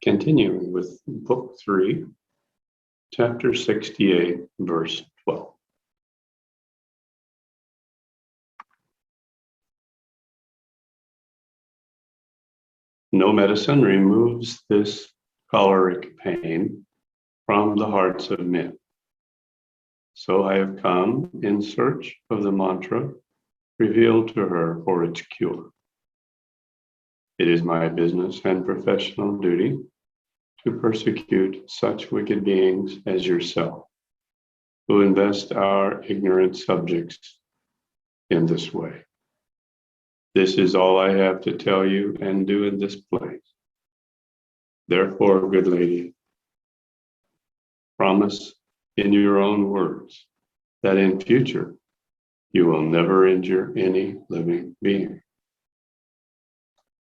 Continuing with Book 3, Chapter 68, Verse 12. No medicine removes this choleric pain from the hearts of men. So I have come in search of the mantra revealed to her for its cure. It is my business and professional duty to persecute such wicked beings as yourself, who invest our ignorant subjects in this way. This is all I have to tell you and do in this place. Therefore, good lady, promise in your own words that in future you will never injure any living being.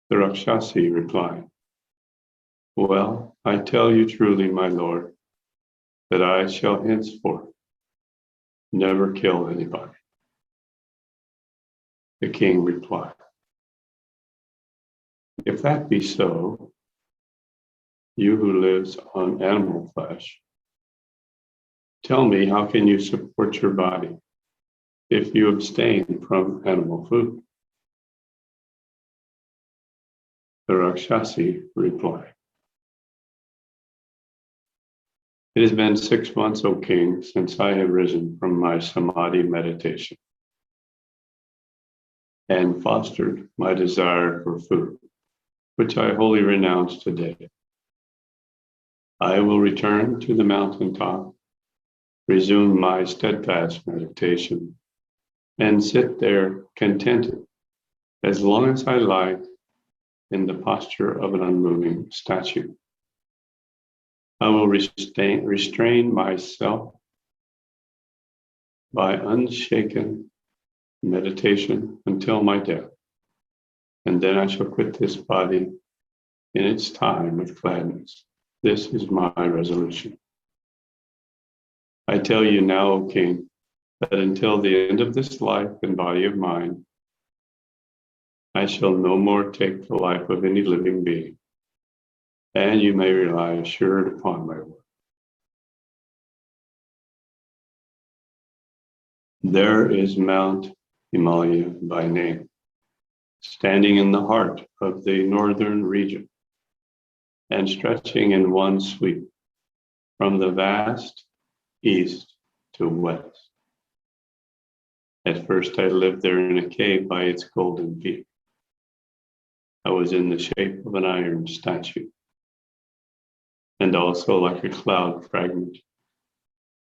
The Rakshasi replied, well, I tell you truly, my lord, that I shall henceforth never kill anybody. The king replied, if that be so, you who lives on animal flesh, tell me, how can you support your body if you abstain from animal food? The Rakshasi replied, it has been 6 months, O king, since I have risen from my samadhi meditation and fostered my desire for food, which I wholly renounce today. I will return to the mountaintop, resume my steadfast meditation, and sit there contented as long as I like in the posture of an unmoving statue. I will restrain myself by unshaken meditation until my death, and then I shall quit this body in its time with gladness. This is my resolution. I tell you now, O king, that until the end of this life and body of mine, I shall no more take the life of any living being, and you may rely assured upon my word. There is Mount Himalaya by name, standing in the heart of the northern region and stretching in one sweep from the vast east to west. At first I lived there in a cave by its golden peak. I was in the shape of an iron statue, and also like a cloud fragment.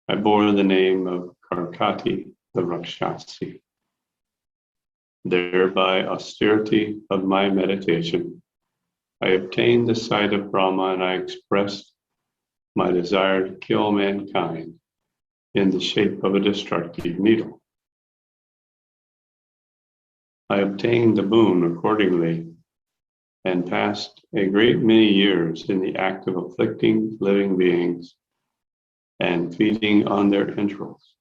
I bore the name of Karkati the Rakshasi. There, by austerity of my meditation, I obtained the sight of Brahman, and I expressed my desire to kill mankind in the shape of a destructive needle. I obtained the boon accordingly and passed a great many years in the act of afflicting living beings and feeding on their entrails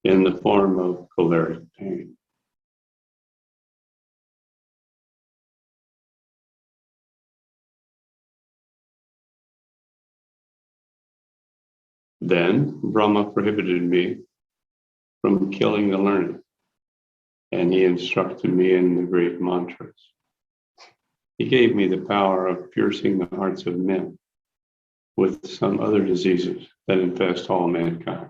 in the form of choleric pain. Then Brahma prohibited me from killing the learned, and he instructed me in the great mantras. He gave me the power of piercing the hearts of men with some other diseases that infest all mankind.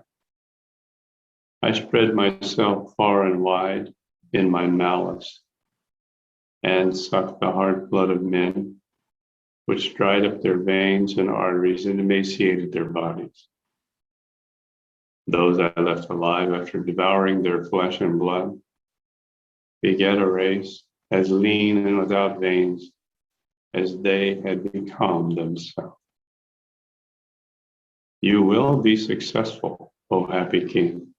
I spread myself far and wide in my malice and sucked the hard blood of men, which dried up their veins and arteries and emaciated their bodies. Those I left alive after devouring their flesh and blood beget a race as lean and without veins as they had become themselves. You will be successful, O happy king,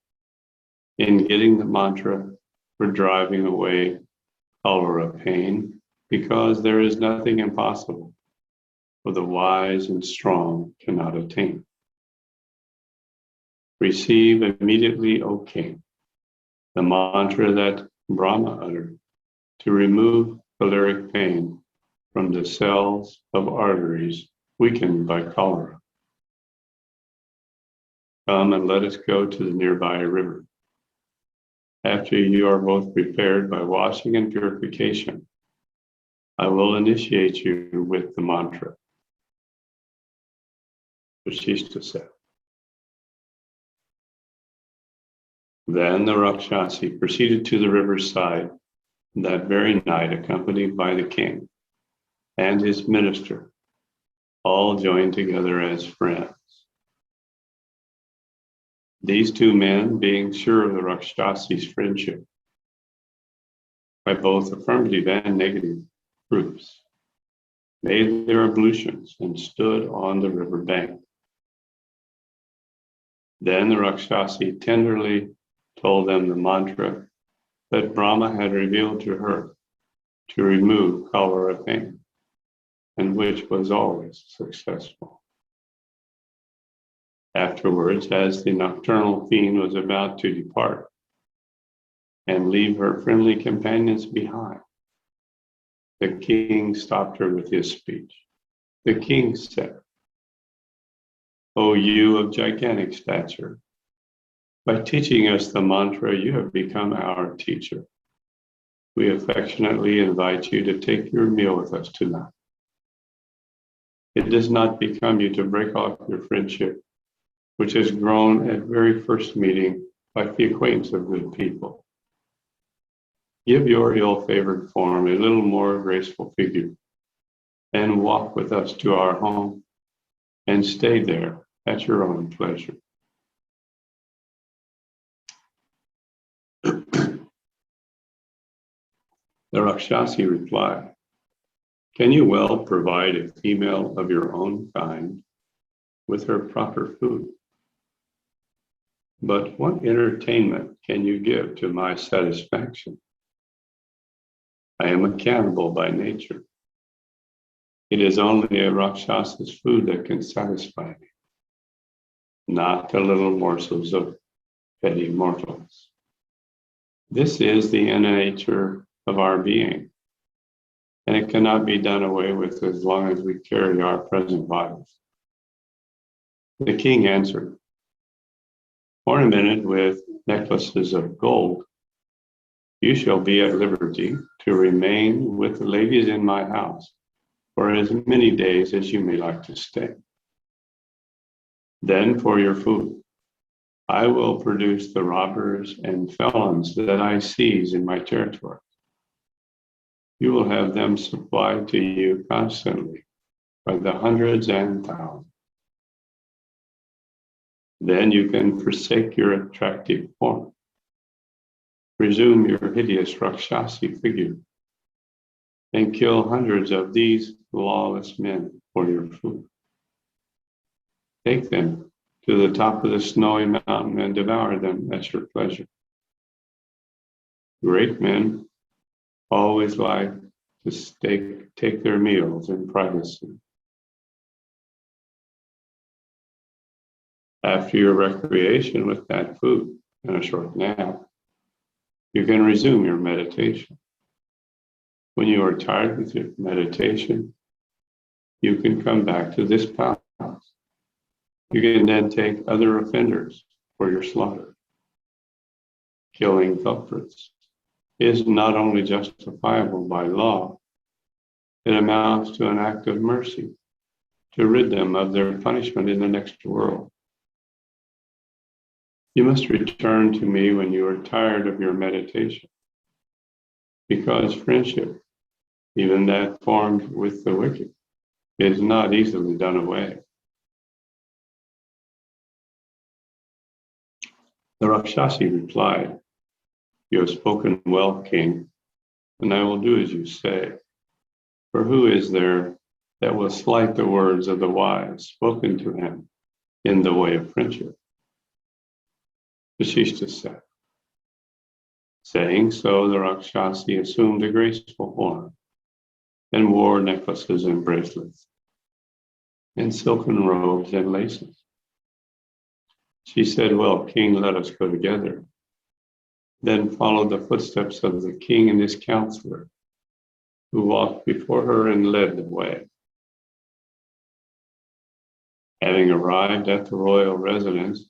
in getting the mantra for driving away cholera pain, because there is nothing impossible for the wise and strong cannot attain. Receive immediately, O king, the mantra that Brahma uttered to remove choleric pain from the cells of arteries weakened by cholera. Come and let us go to the nearby river. After you are both prepared by washing and purification, I will initiate you with the mantra. Vashishta said. Then the Rakshasi proceeded to the riverside that very night, accompanied by the king and his minister, all joined together as friends. These two men, being sure of the Rakshasi's friendship by both affirmative and negative proofs, made their ablutions and stood on the river bank. Then the Rakshasi tenderly told them the mantra that Brahma had revealed to her to remove cholera pain, and which was always successful. Afterwards, as the nocturnal fiend was about to depart and leave her friendly companions behind, the king stopped her with his speech. The king said, "O you of gigantic stature, by teaching us the mantra, you have become our teacher. We affectionately invite you to take your meal with us tonight. It does not become you to break off your friendship, which has grown at very first meeting like the acquaintance of good people. Give your ill-favored form a little more graceful figure and walk with us to our home and stay there at your own pleasure." The Rakshasi replied, "Can you well provide a female of your own kind with her proper food? But what entertainment can you give to my satisfaction? I am a cannibal by nature. It is only a Rakshasa's food that can satisfy me, not the little morsels of petty mortals. This is the inner nature of our being, and it cannot be done away with as long as we carry our present bodies." The king answered, "Ornamented with necklaces of gold, you shall be at liberty to remain with the ladies in my house for as many days as you may like to stay. Then for your food, I will produce the robbers and felons that I seize in my territory. You will have them supplied to you constantly by the hundreds and thousands. Then you can forsake your attractive form, resume your hideous Rakshasi figure, and kill hundreds of these lawless men for your food. Take them to the top of the snowy mountain and devour them at your pleasure. Great men always like to take their meals in privacy. After your recreation with that food and a short nap, you can resume your meditation. When you are tired with your meditation, you can come back to this palace. You can then take other offenders for your slaughter. Killing culprits is not only justifiable by law, it amounts to an act of mercy to rid them of their punishment in the next world. You must return to me when you are tired of your meditation, because friendship, even that formed with the wicked, is not easily done away." The Rakshasi replied, "You have spoken well, king, and I will do as you say. For who is there that will slight the words of the wise spoken to him in the way of friendship?" Vashishta said. Saying so, the Rakshasi assumed a graceful form and wore necklaces and bracelets and silken robes and laces. She said, "Well, king, let us go together." Then followed the footsteps of the king and his counselor, who walked before her and led the way. Having arrived at the royal residence,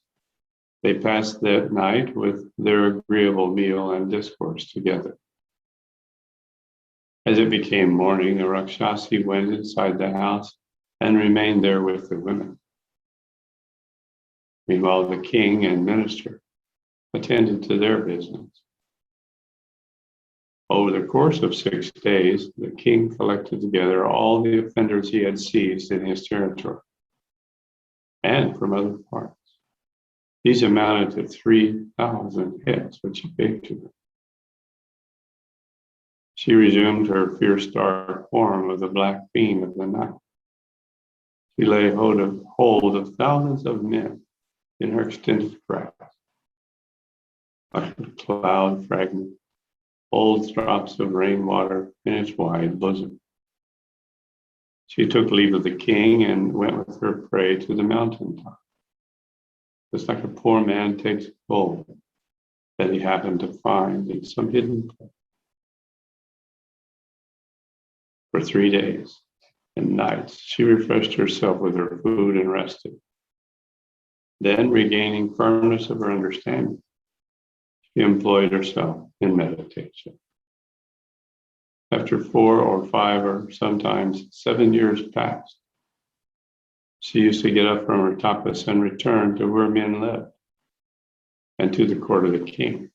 they passed that night with their agreeable meal and discourse together. As it became morning, the Rakshasi went inside the house and remained there with the women. Meanwhile, the king and minister attended to their business. Over the course of 6 days, the king collected together all the offenders he had seized in his territory and from other parts. These amounted to 3,000 heads, which he gave to them. She resumed her fierce dark form of the black fiend of the night. She lay hold of thousands of men in her extended grasp. Like a cloud fragment, holds drops of rainwater in its wide bosom. She took leave of the king and went with her prey to the mountaintop. Just like a poor man takes gold that he happened to find in some hidden place. For 3 days and nights, she refreshed herself with her food and rested. Then, regaining firmness of her understanding, she employed herself in meditation. After 4 or 5 or sometimes 7 years passed, she used to get up from her tapas and return to where men lived and to the court of the king.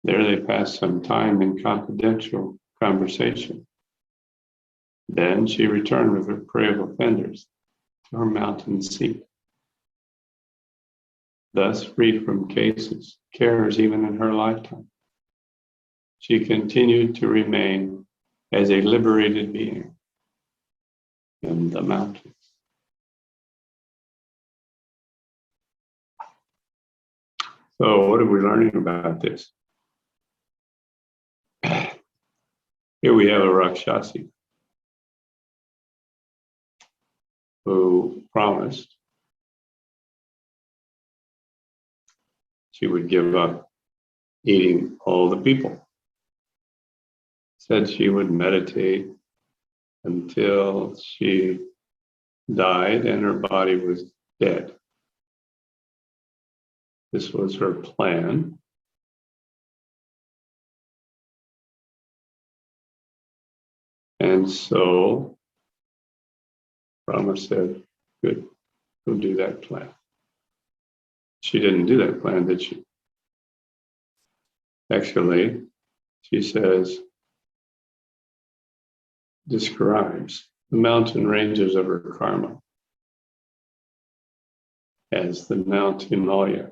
There they passed some time in confidential conversation. Then she returned with her prey of offenders to her mountain seat. Thus, freed from cares even in her lifetime, she continued to remain as a liberated being in the mountains. So, what are we learning about this? Here we have a Rakshasi who promised she would give up eating all the people. Said she would meditate until she died and her body was dead. This was her plan. And so Brahma said, good, go do that plan. She didn't do that plan, did she? Actually, she describes the mountain ranges of her karma as the Mount Himalaya,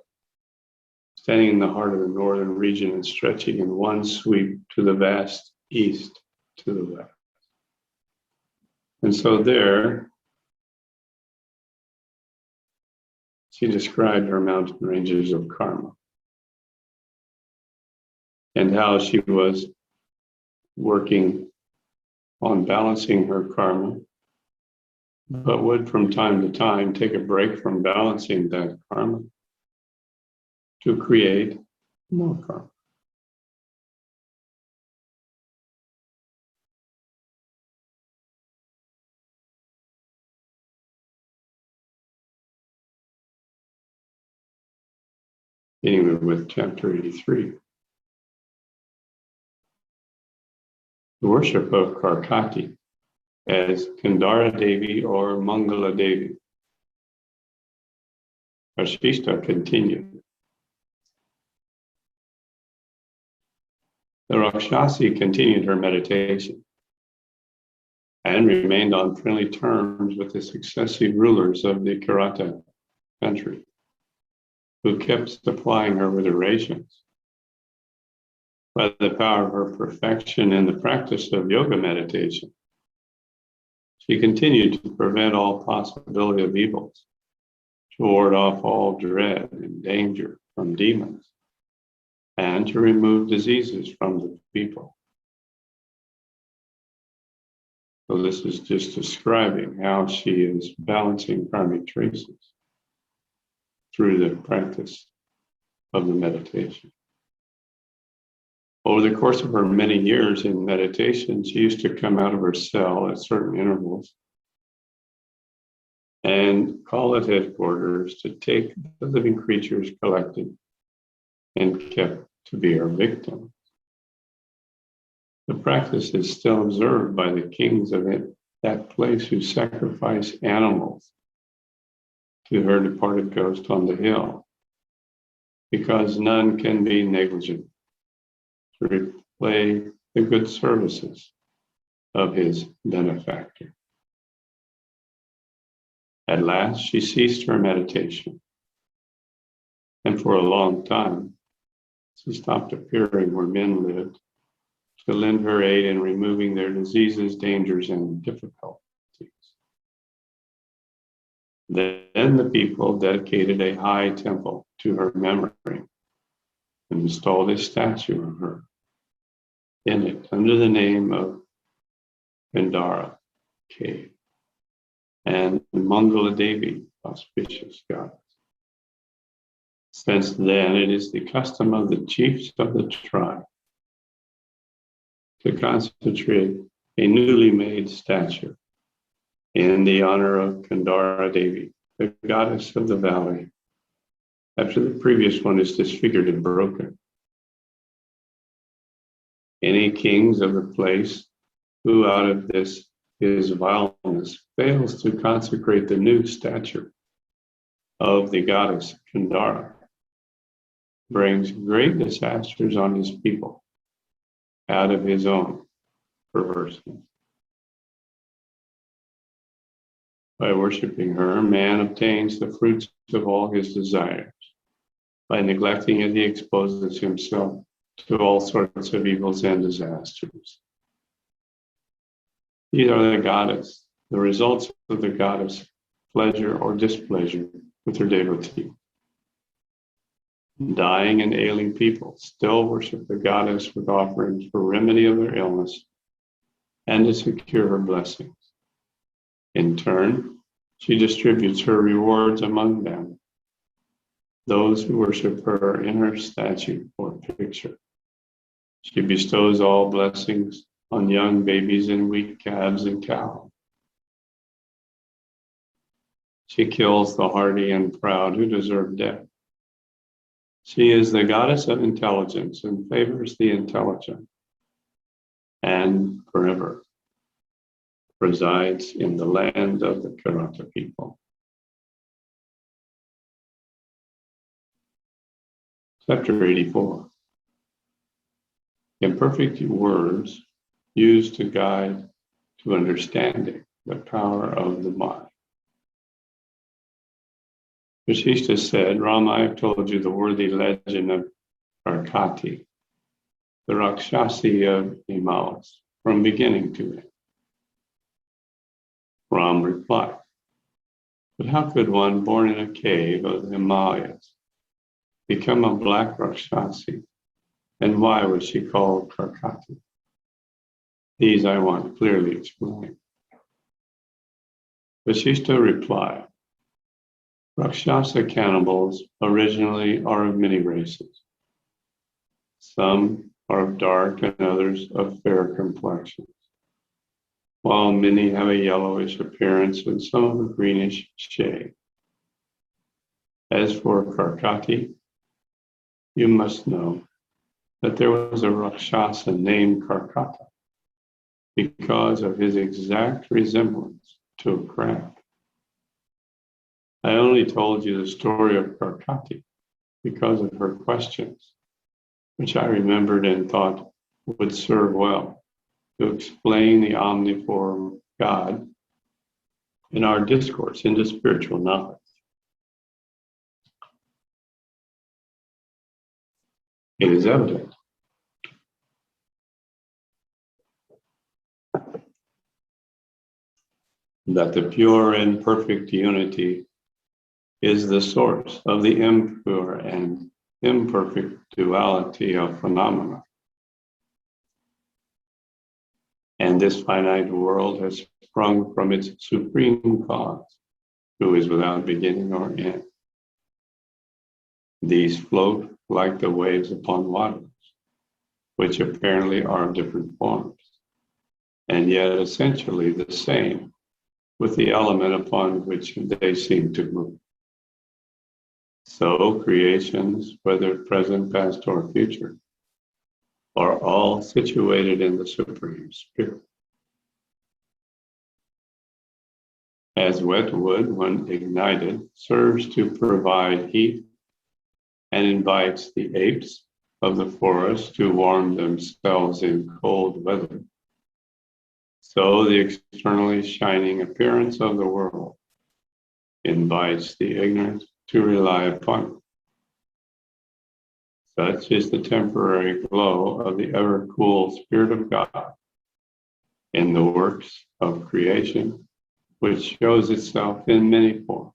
standing in the heart of the northern region and stretching in one sweep to the vast east to the west. And so there, she described her mountain ranges of karma and how she was working on balancing her karma, but would from time to time take a break from balancing that karma to create more karma. Beginning with chapter 83. The worship of Karkati as Kandara Devi or Mangala Devi. Vashishta continued. The Rakshasi continued her meditation and remained on friendly terms with the successive rulers of the Kirata country, who kept supplying her with rations. By the power of her perfection in the practice of yoga meditation, she continued to prevent all possibility of evils, to ward off all dread and danger from demons, and to remove diseases from the people. So this is just describing how she is balancing karmic traces through the practice of the meditation. Over the course of her many years in meditation, she used to come out of her cell at certain intervals and call at headquarters to take the living creatures collected and kept to be our victims. The practice is still observed by the kings of that place who sacrifice animals to her departed ghost on the hill, because none can be negligent to replay the good services of his benefactor. At last, she ceased her meditation, and for a long time, she stopped appearing where men lived to lend her aid in removing their diseases, dangers, and difficulties. Then the people dedicated a high temple to her memory and installed a statue of her in it under the name of Gandhara Cave and Mangala Devi, auspicious goddess. Since then, it is the custom of the chiefs of the tribe to concentrate a newly made statue in the honor of Gandhara Devi, the goddess of the valley, after the previous one is disfigured and broken. Any kings of the place who out of this his vileness fails to consecrate the new statue of the goddess Gandhara brings great disasters on his people out of his own perverseness. By worshiping her, man obtains the fruits of all his desires. By neglecting it, he exposes himself to all sorts of evils and disasters. These are the results of the goddess' pleasure or displeasure with her devotee. Dying and ailing people still worship the goddess with offerings for remedy of their illness and to secure her blessings. In turn, she distributes her rewards among them, those who worship her in her statue or picture. She bestows all blessings on young babies and weak calves and cows. She kills the hardy and proud who deserve death. She is the goddess of intelligence and favors the intelligent, and forever resides in the land of the Karata people. Chapter 84. Imperfect words used to guide to understanding the power of the mind. Vasishta said, Rama, I have told you the worthy legend of Karkati, the Rakshasi of Himalayas, from beginning to end. Ram replied, but how could one born in a cave of the Himalayas become a black Rakshasi, and why was she called Karkati? These I want clearly explained. Vasishta replied, Rakshasa cannibals originally are of many races. Some are of dark and others of fair complexions, while many have a yellowish appearance and some of a greenish shade. As for Karkati, you must know that there was a Rakshasa named Karkata because of his exact resemblance to a crab. I only told you the story of Karkati because of her questions, which I remembered and thought would serve well to explain the omniform God in our discourse into spiritual knowledge. It is evident that the pure and perfect unity is the source of the impure and imperfect duality of phenomena. And this finite world has sprung from its supreme cause, who is without beginning or end. These float like the waves upon waters, which apparently are of different forms, and yet essentially the same with the element upon which they seem to move. So creations, whether present, past, or future, are all situated in the Supreme Spirit. As wet wood, when ignited, serves to provide heat and invites the apes of the forest to warm themselves in cold weather, so the externally shining appearance of the world invites the ignorant to rely upon it. Such is the temporary glow of the ever-cool Spirit of God in the works of creation, which shows itself in many forms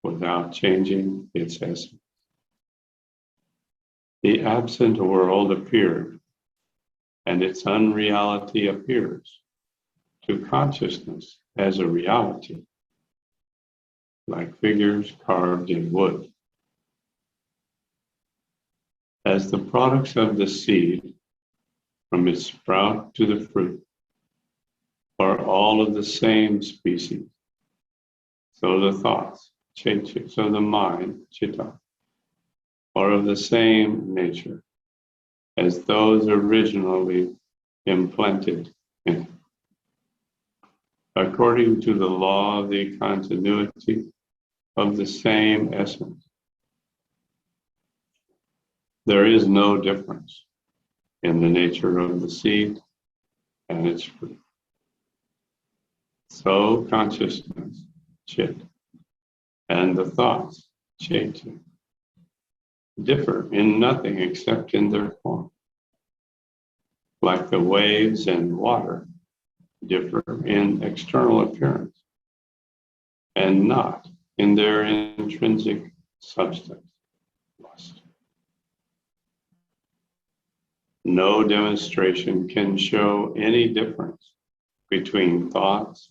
without changing its essence. The absent world appeared, and its unreality appears to consciousness as a reality, like figures carved in wood. As the products of the seed, from its sprout to the fruit, are all of the same species, so the thoughts, so the mind, chitta, are of the same nature as those originally implanted in it. According to the law of the continuity of the same essence, there is no difference in the nature of the seed and its fruit. So consciousness, chit, and the thoughts, chaitya, differ in nothing except in their form. Like the waves and water differ in external appearance and not in their intrinsic substance, lust. No demonstration can show any difference between thoughts,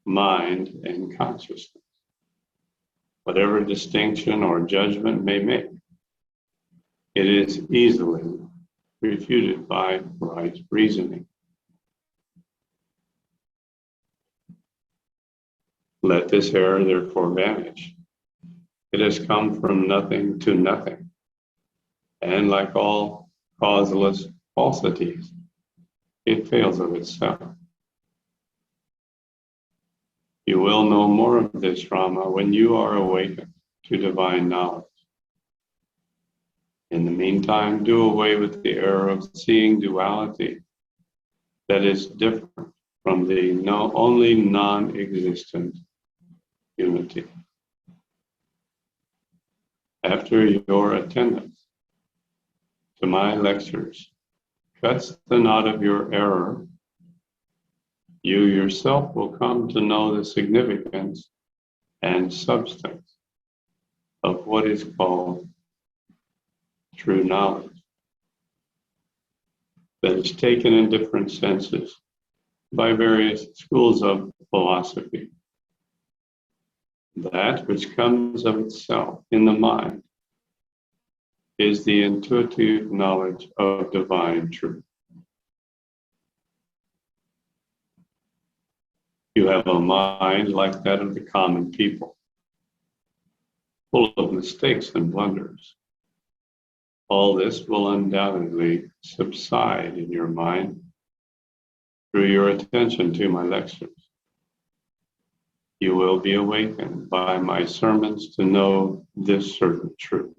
mind, and consciousness. Whatever distinction or judgment may make, it is easily refuted by right reasoning. Let this error therefore vanish. It has come from nothing to nothing, and like all causeless falsities, it fails of itself. You will know more of this, Rama, when you are awakened to divine knowledge. In the meantime, do away with the error of seeing duality that is different from the only non-existent unity. After your attendance to my lectures cuts the knot of your error, you yourself will come to know the significance and substance of what is called true knowledge, that is taken in different senses by various schools of philosophy. That which comes of itself in the mind is the intuitive knowledge of divine truth. You have a mind like that of the common people, full of mistakes and blunders. All this will undoubtedly subside in your mind through your attention to my lectures. You will be awakened by my sermons to know this certain truth,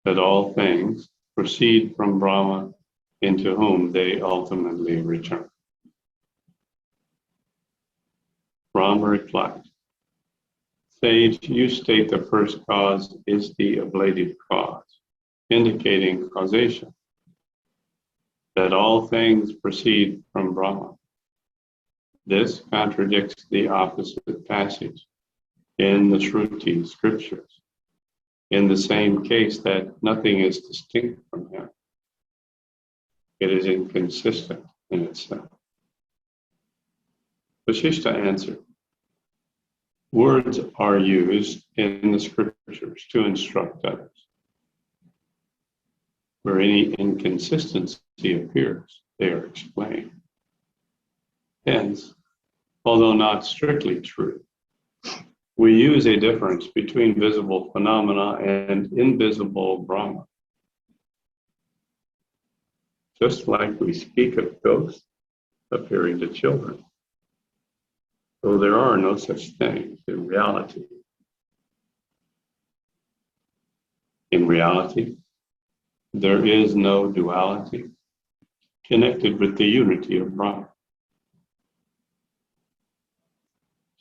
that all things proceed from Brahma, into whom they ultimately return. Brahma replied, Sage, you state the first cause is the ablative cause, indicating causation, that all things proceed from Brahma. This contradicts the opposite passage in the Shruti scriptures, in the same case that nothing is distinct from him. It is inconsistent in itself. Vashishta answered, words are used in the scriptures to instruct others. Where any inconsistency appears, they are explained. Hence, although not strictly true. We use a difference between visible phenomena and invisible Brahman. Just like we speak of ghosts appearing to children, though there are no such things in reality. In reality, there is no duality connected with the unity of Brahman.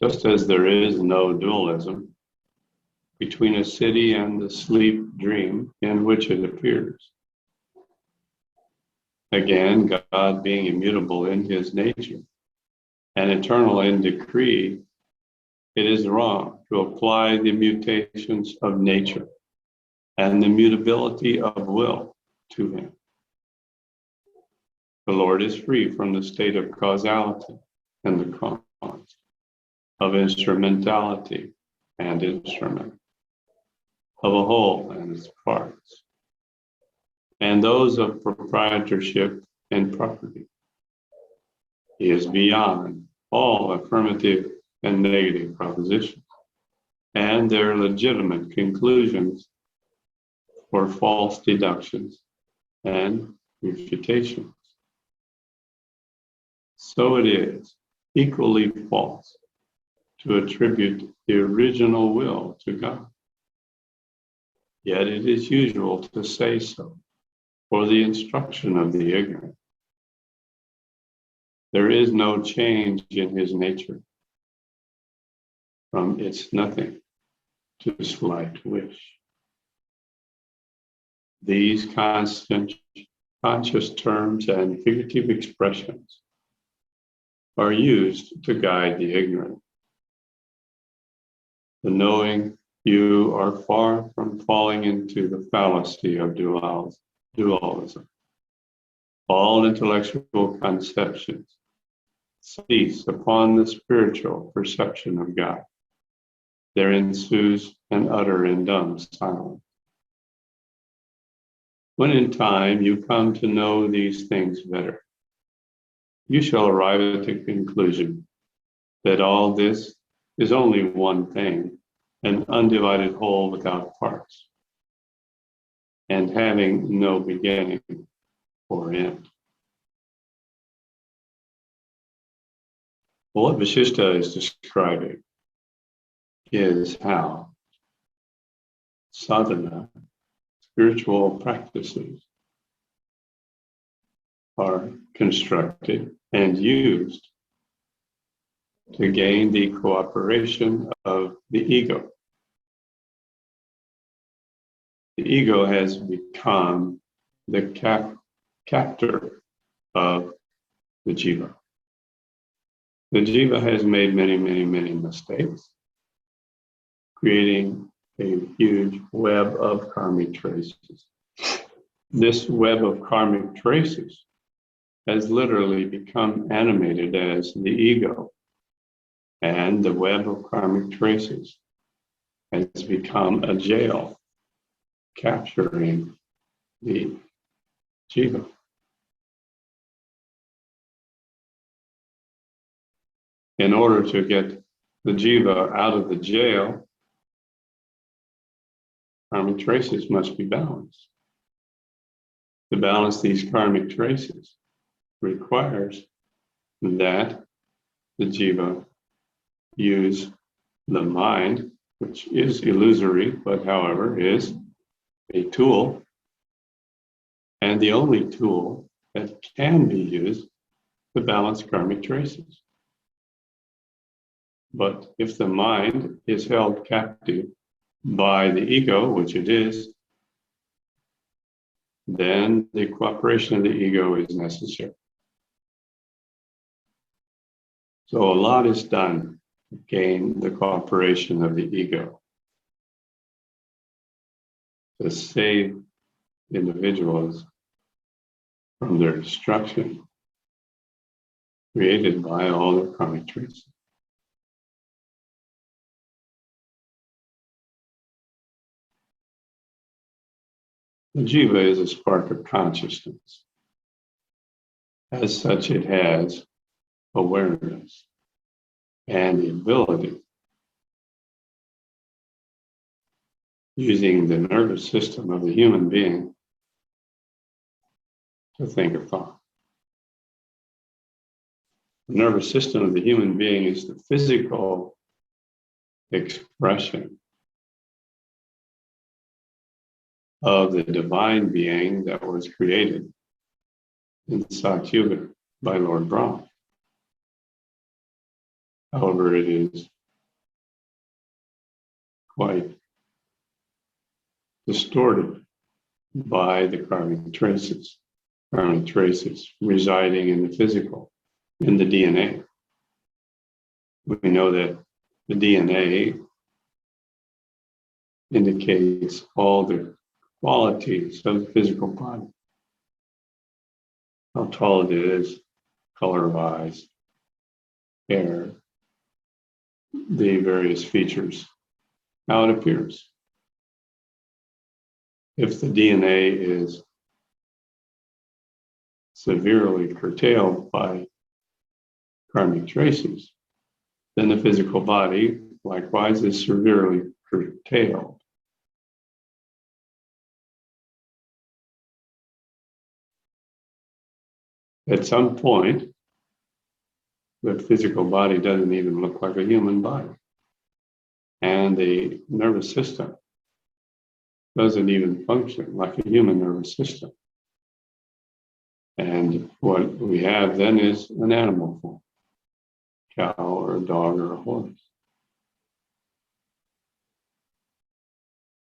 Just as there is no dualism between a city and the sleep dream in which it appears. Again, God being immutable in his nature and eternal in decree, it is wrong to apply the mutations of nature and the mutability of will to him. The Lord is free from the state of causality and the cause, of instrumentality and instrument, of a whole and its parts, and those of proprietorship and property. He is beyond all affirmative and negative propositions and their legitimate conclusions for false deductions and refutations. So it is equally false to attribute the original will to God. Yet it is usual to say so for the instruction of the ignorant. There is no change in his nature from its nothing to slight wish. These constant conscious terms and figurative expressions are used to guide the ignorant. The knowing you are far from falling into the fallacy of dualism. All intellectual conceptions cease upon the spiritual perception of God. There ensues an utter and dumb silence. When in time you come to know these things better, you shall arrive at the conclusion that all this is only one thing, an undivided whole without parts, and having no beginning or end. Well, what Vashishta is describing is how sadhana, spiritual practices, are constructed and used to gain the cooperation of the ego. The ego has become the captor of the jiva. The jiva has made many mistakes, creating a huge web of karmic traces. This web of karmic traces has literally become animated as the ego, and the web of karmic traces has become a jail capturing the jiva. In order to get the jiva out of the jail, karmic traces must be balanced. To balance these karmic traces requires that the jiva use the mind, which is illusory, but however is a tool, and the only tool that can be used to balance karmic traces. But if the mind is held captive by the ego, which it is, then the cooperation of the ego is necessary. So a lot is done to gain the cooperation of the ego, to save individuals from their destruction created by all their karmic traces. The jiva is a spark of consciousness. As such, it has awareness. and the ability, using the nervous system of the human being, to think a thought. The nervous system of the human being is the physical expression of the divine being that was created in Satyuga by Lord Brahman. However, it is quite distorted by the karmic traces residing in the physical, in the DNA. We know that the DNA indicates all the qualities of the physical body. How tall it is, color-wise, hair, the various features, how it appears. If the DNA is severely curtailed by karmic traces, then the physical body likewise is severely curtailed. At some point, the physical body doesn't even look like a human body. And the nervous system doesn't even function like a human nervous system. And what we have then is an animal form, cow or a dog or a horse.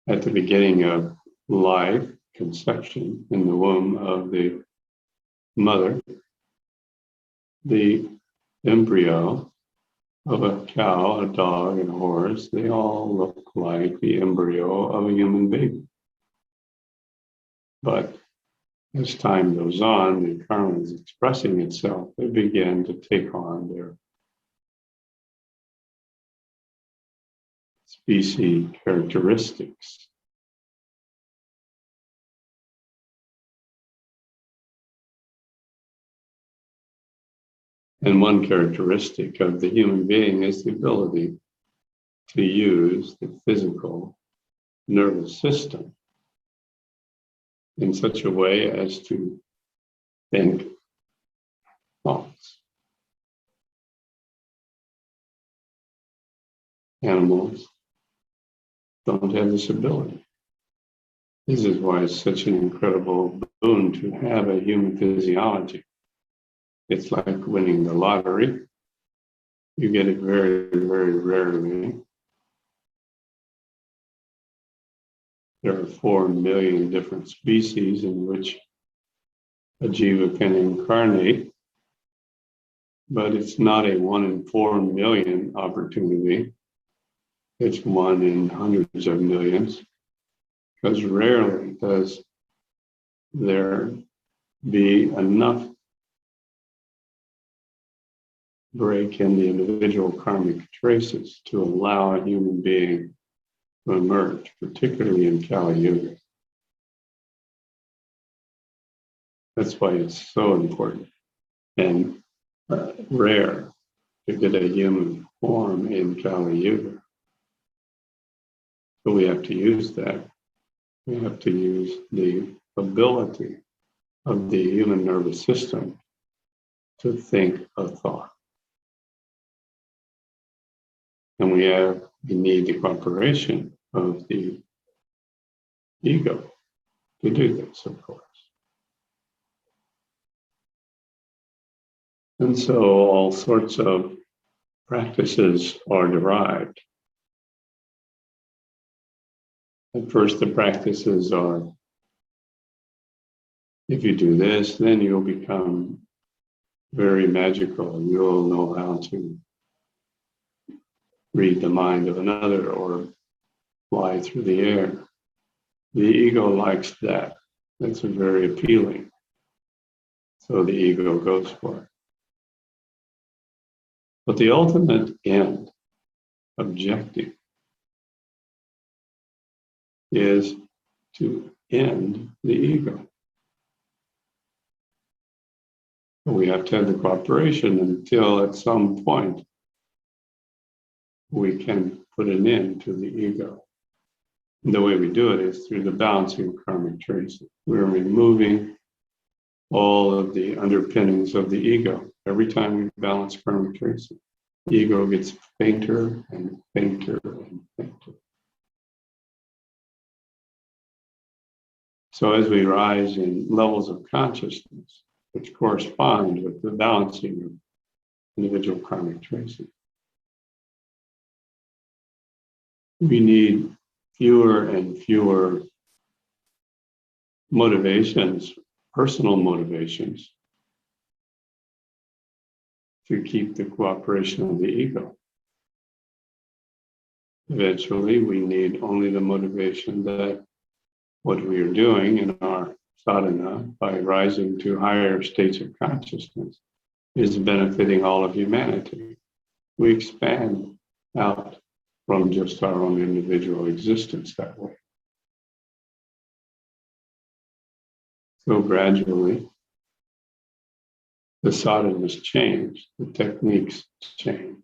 At the beginning of life, conception in the womb of the mother, the embryo of a cow, a dog, and a horse, they all look like the embryo of a human baby. But as time goes on, the karma is expressing itself. They begin to take on their species characteristics. And one characteristic of the human being is the ability to use the physical nervous system in such a way as to think thoughts. Animals don't have this ability. This is why it's such an incredible boon to have a human physiology. It's like winning the lottery. You get it very, very rarely. There are 4 million different species in which a jiva can incarnate, but it's not a 1 in 4 million opportunity. It's 1 in hundreds of millions, because rarely does there be enough break in the individual karmic traces to allow a human being to emerge, particularly in Kali Yuga. That's why it's so important and rare to get a human form in Kali Yuga. So we have to use that. We have to use the ability of the human nervous system to think a thought. And we need the cooperation of the ego to do this, of course. And so all sorts of practices are derived. At first, the practices are, if you do this, then you'll become very magical. You'll know how to read the mind of another or fly through the air. The ego likes that. That's very appealing. So the ego goes for it. But the ultimate end, objective, is to end the ego. We have to have the cooperation until at some point we can put an end to the ego. And the way we do it is through the balancing of karmic traces. We're removing all of the underpinnings of the ego. Every time we balance karmic traces, the ego gets fainter and fainter and fainter. So as we rise in levels of consciousness, which correspond with the balancing of individual karmic traces, we need fewer and fewer motivations, personal motivations, to keep the cooperation of the ego. Eventually, we need only the motivation that what we are doing in our sadhana by rising to higher states of consciousness is benefiting all of humanity. We expand out from just our own individual existence that way. So gradually, the sadhanas change, the techniques change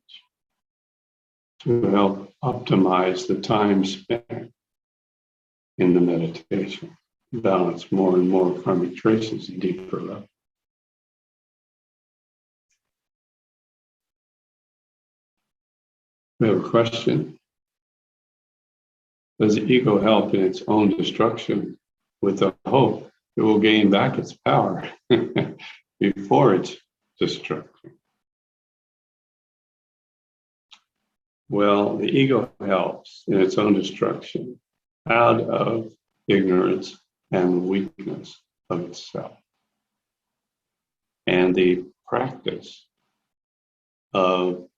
to help optimize the time spent in the meditation, balance more and more karmic traces at deeper level. We have a question. Does the ego help in its own destruction with the hope it will gain back its power before its destruction? Well, the ego helps in its own destruction out of ignorance and weakness of itself. And the practice of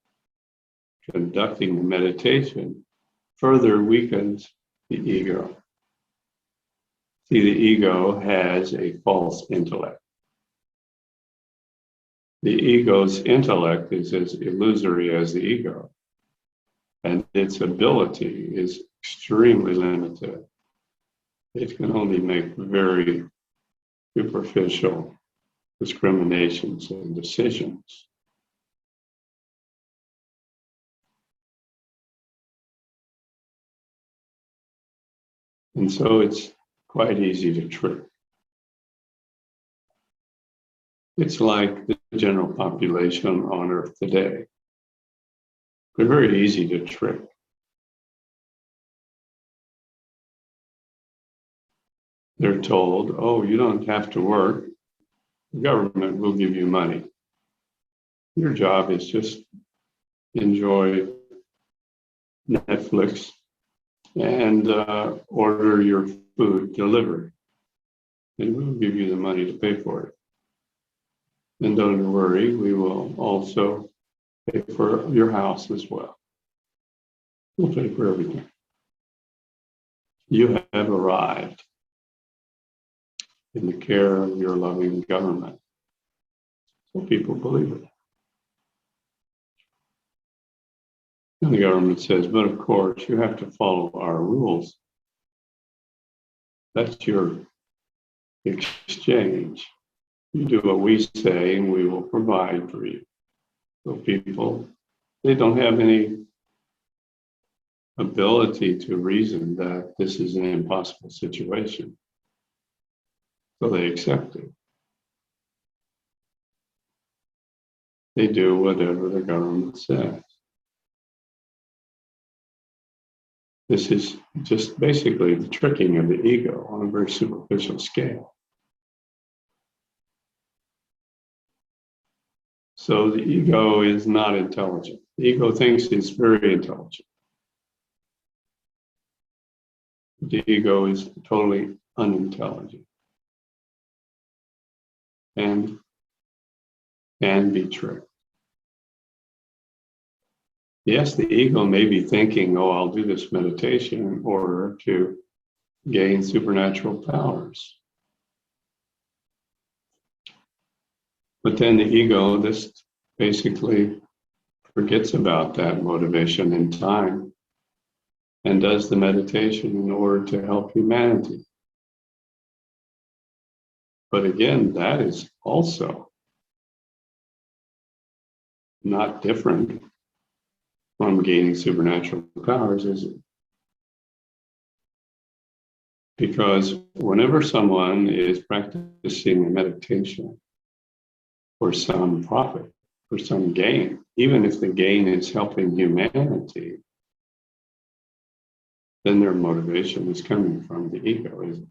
conducting the meditation further weakens the ego. See, the ego has a false intellect. The ego's intellect is as illusory as the ego, and its ability is extremely limited. It can only make very superficial discriminations and decisions. And so it's quite easy to trick. It's like the general population on Earth today. They're very easy to trick. They're told, oh, you don't have to work. The government will give you money. Your job is just enjoy Netflix and order your food delivered. And we'll give you the money to pay for it. And don't worry, we will also pay for your house as well. We'll pay for everything. You have arrived in the care of your loving government. So people believe it. And the government says, but of course, you have to follow our rules. That's your exchange. You do what we say and we will provide for you. So people, they don't have any ability to reason that this is an impossible situation. So they accept it. They do whatever the government says. This is just basically the tricking of the ego on a very superficial scale. So the ego is not intelligent. The ego thinks it's very intelligent. The ego is totally unintelligent and can be tricked. Yes, the ego may be thinking, oh, I'll do this meditation in order to gain supernatural powers. But then the ego just basically forgets about that motivation in time and does the meditation in order to help humanity. But again, that is also not different from gaining supernatural powers, is it? Because whenever someone is practicing a meditation for some profit, for some gain, even if the gain is helping humanity, then their motivation is coming from the ego, isn't it?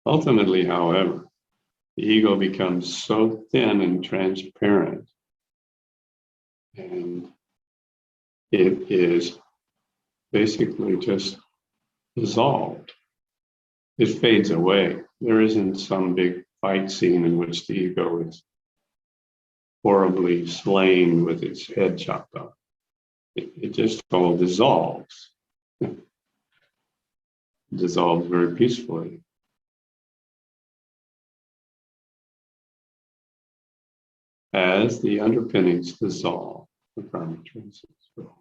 Ultimately, however, the ego becomes so thin and transparent, and it is basically just dissolved. It fades away. There isn't some big fight scene in which the ego is horribly slain with its head chopped off. It just all dissolves. Dissolves very peacefully. As the underpinnings dissolve, the karmic traces will.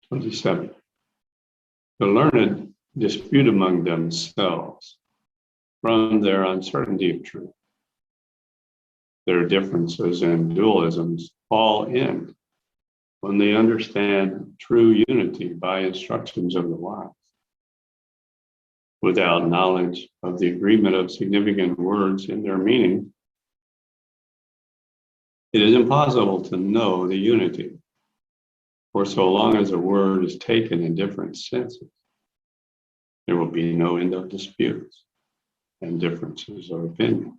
'27. The learned dispute among themselves from their uncertainty of truth. Their differences and dualisms all end when they understand true unity by instructions of the wise. Without knowledge of the agreement of significant words in their meaning, it is impossible to know the unity. For so long as a word is taken in different senses, there will be no end of disputes and differences of opinion.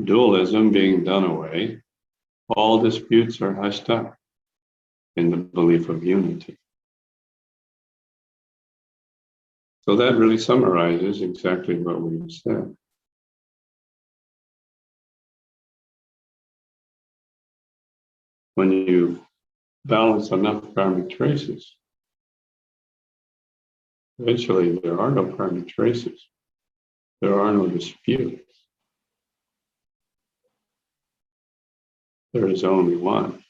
Dualism being done away, all disputes are hushed up in the belief of unity. So that really summarizes exactly what we've said. When you balance enough karmic traces, eventually there are no karmic traces. There are no disputes. There is only one.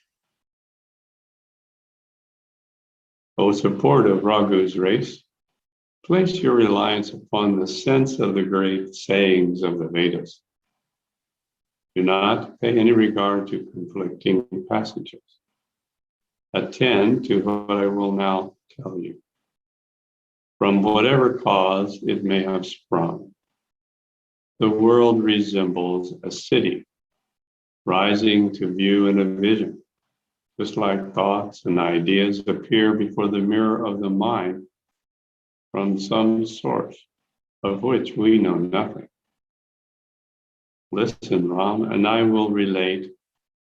O support of Raghu's race, place your reliance upon the sense of the great sayings of the Vedas. Do not pay any regard to conflicting passages. Attend to what I will now tell you. From whatever cause it may have sprung, the world resembles a city rising to view in a vision, just like thoughts and ideas appear before the mirror of the mind from some source of which we know nothing. Listen, Ram, and I will relate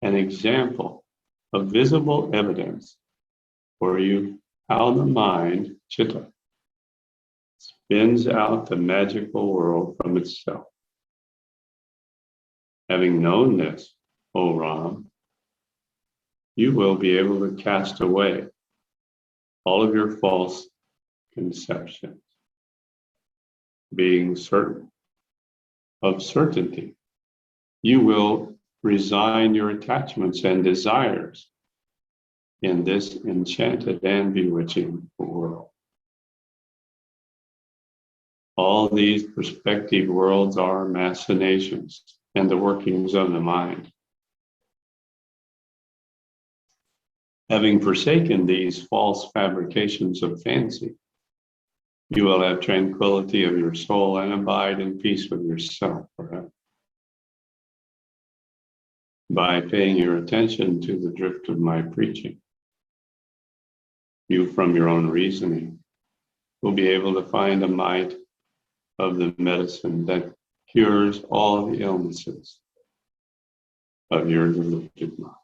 an example of visible evidence for you how the mind, chitta, spins out the magical world from itself. Having known this, O Ram, you will be able to cast away all of your false conceptions, being certain of certainty. You will resign your attachments and desires in this enchanted and bewitching world. All these perspective worlds are machinations and the workings of the mind. Having forsaken these false fabrications of fancy, you will have tranquility of your soul and abide in peace with yourself forever. By paying your attention to the drift of my preaching, you from your own reasoning will be able to find a might of the medicine that cures all the illnesses of your deluded mind.